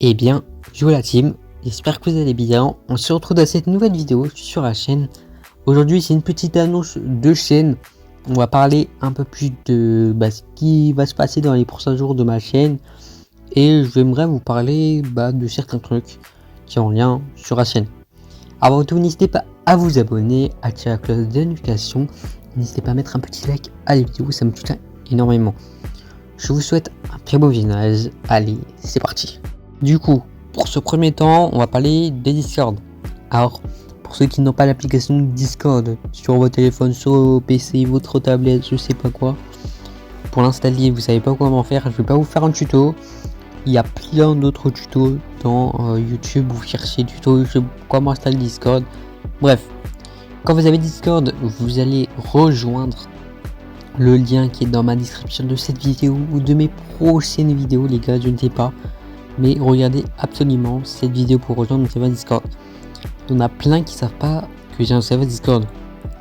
Eh bien, yo la team, j'espère que vous allez bien. On se retrouve dans cette nouvelle vidéo sur la chaîne. Aujourd'hui, c'est une petite annonce de chaîne. On va parler un peu plus de ce qui va se passer dans les prochains jours de ma chaîne. Et j'aimerais vous parler de certains trucs qui ont lien sur la chaîne. Avant tout, n'hésitez pas à vous abonner, à activer la cloche de notification. N'hésitez pas à mettre un petit like à la vidéo, ça me soutient énormément. Je vous souhaite un très beau visionnage. Allez, c'est parti. Du coup, pour ce premier temps, on va parler de Discord. Alors, pour ceux qui n'ont pas l'application Discord sur votre téléphone, sur vos PC, votre tablette, je sais pas quoi, pour l'installer, vous savez pas comment faire, je vais pas vous faire un tuto. Il y a plein d'autres tutos dans YouTube, vous cherchez tuto sur comment installer Discord. Bref, quand vous avez Discord, vous allez rejoindre le lien qui est dans ma description de cette vidéo ou de mes prochaines vidéos, les gars, je ne sais pas. Mais regardez absolument cette vidéo pour rejoindre mon serveur Discord. Il y en a plein qui savent pas que j'ai un serveur Discord.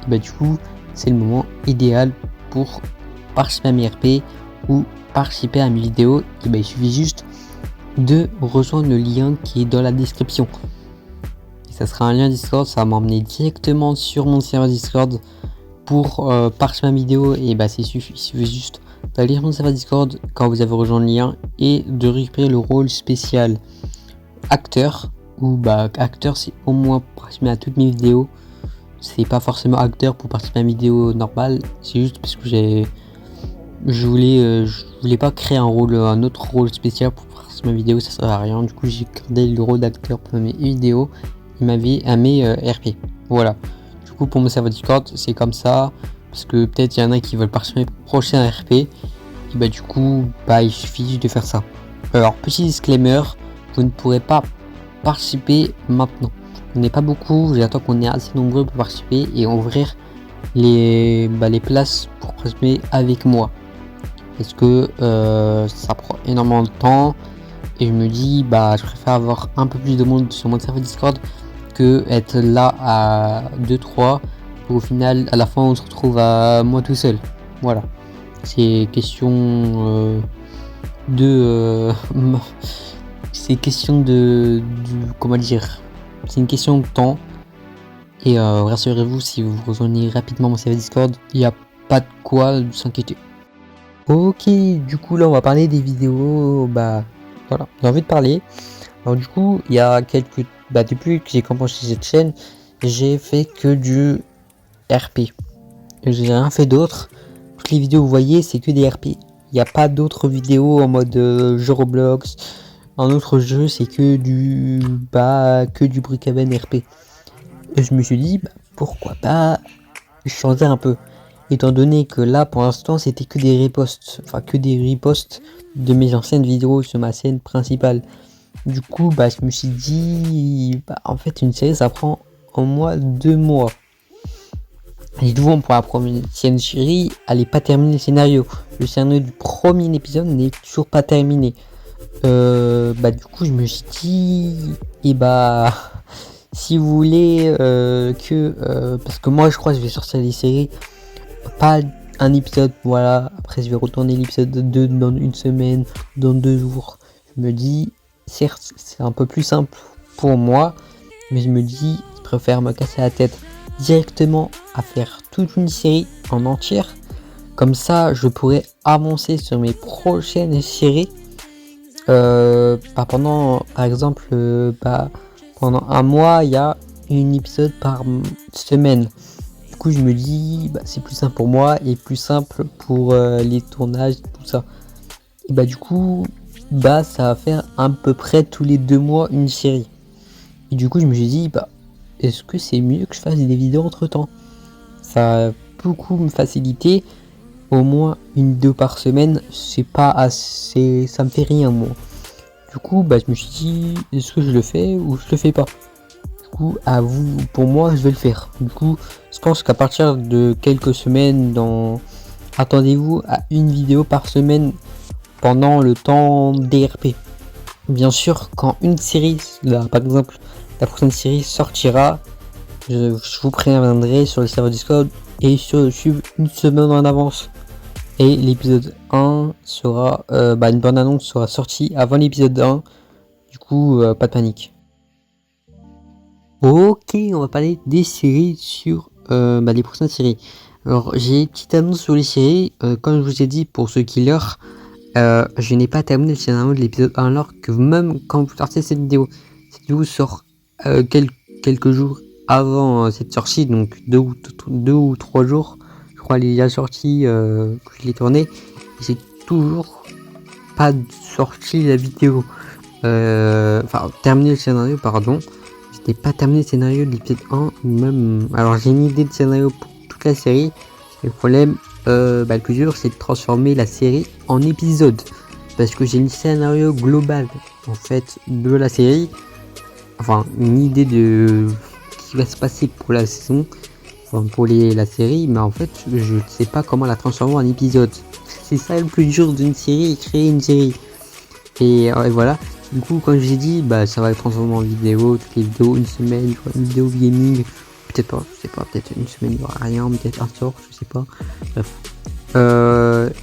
Et du coup, c'est le moment idéal pour participer à mes RP ou participer à mes vidéos. Et il suffit juste de rejoindre le lien qui est dans la description. Et ça sera un lien Discord, ça va m'emmener directement sur mon serveur Discord pour participer à mes vidéos. Et il suffit juste d'aller sur mon serveur Discord quand vous avez rejoint le lien et de récupérer le rôle spécial acteur ou acteur, c'est au moins pour participer à toutes mes vidéos. C'est pas forcément acteur pour participer à mes vidéos normales, c'est juste parce que je voulais pas créer un autre rôle spécial pour participer à mes vidéos, ça sert à rien. Du coup, j'ai gardé le rôle d'acteur pour mes vidéos et à mes RP. Voilà. Du coup, pour mon serveur Discord, c'est comme ça. Parce que peut-être il y en a qui veulent participer au prochain RP. Et du coup, il suffit de faire ça. Alors, petit disclaimer, vous ne pourrez pas participer maintenant. On n'est pas beaucoup, j'attends qu'on est assez nombreux pour participer et ouvrir les places pour participer avec moi. Parce que ça prend énormément de temps. Et je me dis, je préfère avoir un peu plus de monde sur mon serveur Discord que être là à 2-3. Au final, à la fin, on se retrouve à moi tout seul. Voilà. C'est question c'est question comment dire. C'est une question de temps. Et rassurez-vous, si vous rejoignez rapidement mon serveur Discord, il n'y a pas de quoi s'inquiéter. Ok, du coup là, on va parler des vidéos. Voilà, j'ai envie de parler. Alors du coup, il y a depuis que j'ai commencé cette chaîne, j'ai fait que du RP. J'ai rien fait d'autre. Toutes les vidéos que vous voyez, c'est que des RP. Il n'y a pas d'autres vidéos en mode jeu Roblox. Un autre jeu, c'est que du Brookhaven RP. Et je me suis dit, pourquoi pas changer un peu. Étant donné que là, pour l'instant, c'était que des reposts. Enfin, que des reposts de mes anciennes vidéos sur ma chaîne principale. Du coup, je me suis dit, en fait, une série, ça prend au moins 2 mois. Et du coup, pour la première série, elle n'est pas terminée le scénario. Le scénario du premier épisode n'est toujours pas terminé. Du coup, je me suis dit, si vous voulez parce que moi, je crois que je vais sortir des séries, pas un épisode, voilà. Après, je vais retourner l'épisode 2 dans une semaine, dans 2 jours. Je me dis, certes, c'est un peu plus simple pour moi, mais je me dis, je préfère me casser la tête directement à faire toute une série en entière. Comme ça, je pourrais avancer sur mes prochaines séries. Pendant, par exemple, pendant un mois, il y a un épisode par semaine. Du coup, je me dis, c'est plus simple pour moi et plus simple pour les tournages, tout ça. Et du coup, ça va faire à peu près tous les 2 mois une série. Et du coup, je me suis dit, est-ce que c'est mieux que je fasse des vidéos entre temps? Ça va beaucoup me faciliter. Au moins une vidéo par semaine, c'est pas assez, ça me fait rien moi. Du coup, je me suis dit, est-ce que je le fais ou je le fais pas? Du coup, pour moi, je vais le faire. Du coup, je pense qu'à partir de quelques semaines, attendez-vous à une vidéo par semaine pendant le temps DRP. Bien sûr, quand une série, par exemple, la prochaine série sortira, je vous préviendrai sur le serveur Discord et sur YouTube une semaine en avance. Et l'épisode 1 sera, une bande annonce sera sortie avant l'épisode 1. Du coup, pas de panique. Ok, on va parler des séries sur les prochaines séries. Alors, j'ai une petite annonce sur les séries. Comme je vous ai dit, pour ce killer, je n'ai pas terminé le scénario de l'épisode 1, alors que même quand vous sortez cette vidéo sort quelques jours avant cette sortie, donc 2 ou 3 jours. Je crois qu'il y a sorti que je l'ai tourné. J'ai toujours pas sorti la vidéo. Enfin, terminé le scénario, pardon. Je n'ai pas terminé le scénario de l'épisode 1, même. Alors, j'ai une idée de scénario pour toute la série. Le problème, le plus dur, c'est de transformer la série en épisode. Parce que j'ai une scénario global, en fait, de la série. Enfin, une idée de ce qui va se passer pour la saison, enfin, pour la série, mais en fait, je ne sais pas comment la transformer en épisode. C'est ça le plus dur d'une série, créer une série. Et voilà. Du coup, comme je vous ai dit, ça va être transformé en vidéo, toutes les vidéos, une semaine, une vidéo gaming, peut-être pas, je sais pas, peut-être une semaine il n'y aura rien, peut-être un sort, je sais pas. Bref.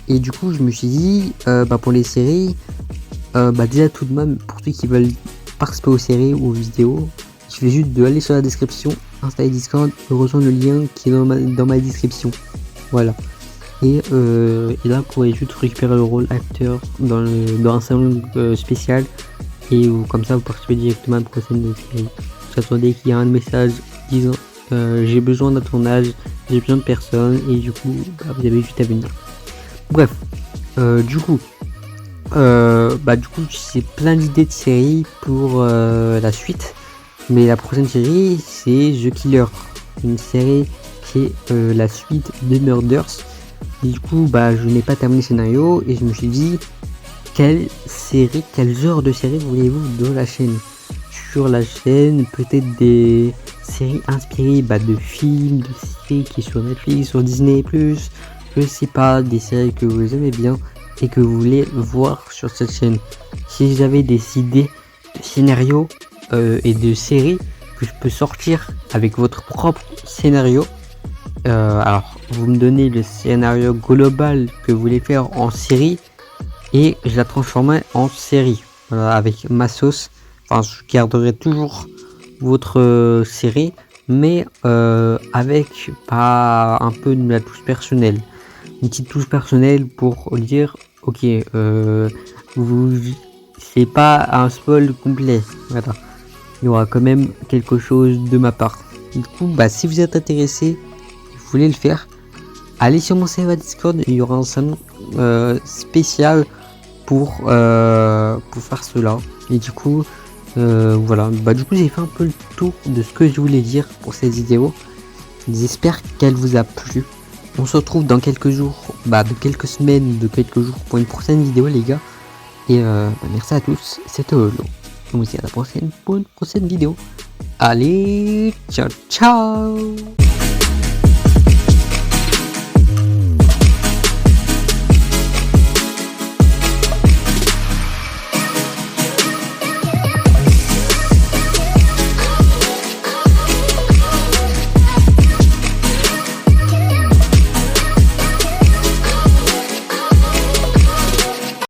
Et du coup, je me suis dit, pour les séries, déjà tout de même, pour ceux qui veulent participer aux séries ou aux vidéos, je vais juste aller sur la description, installer Discord, et rejoindre le lien qui est dans ma description. Voilà. Et là, vous pourrez juste récupérer le rôle acteur dans un salon spécial. Et comme ça, vous participez directement à la prochaine série. Vous attendez qu'il y ait un message disant j'ai besoin d'un tournage, j'ai besoin de personnes, et du coup, vous avez juste à venir. Bref, du coup, c'est plein d'idées de séries pour la suite. Mais la prochaine série, c'est The Killer, une série qui est la suite de Murders. Et du coup, je n'ai pas terminé le scénario et je me suis dit, quel genre de série voulez-vous de la chaîne? Sur la chaîne, peut-être des séries inspirées de films, de séries qui sont sur Netflix, sur Disney+, je sais pas, des séries que vous aimez bien et que vous voulez voir sur cette chaîne. Si vous avez des idées de scénarios et de séries que je peux sortir avec votre propre scénario, alors vous me donnez le scénario global que vous voulez faire en série et je la transformerai en série, avec ma sauce. Enfin, je garderai toujours votre série, mais avec pas un peu de la touche personnelle, une petite touche personnelle pour dire ok, c'est pas un spoil complet, voilà, il y aura quand même quelque chose de ma part. Du coup, si vous êtes intéressé, vous voulez le faire, allez sur mon serveur Discord, il y aura un salon spécial pour faire cela. Et du coup, voilà, du coup j'ai fait un peu le tour de ce que je voulais dire pour cette vidéo. J'espère qu'elle vous a plu. On se retrouve dans quelques jours, de quelques semaines, de quelques jours pour une prochaine vidéo les gars. Et merci à tous, c'était Olo. On vous dit à la prochaine pour une prochaine vidéo. Allez, ciao ciao.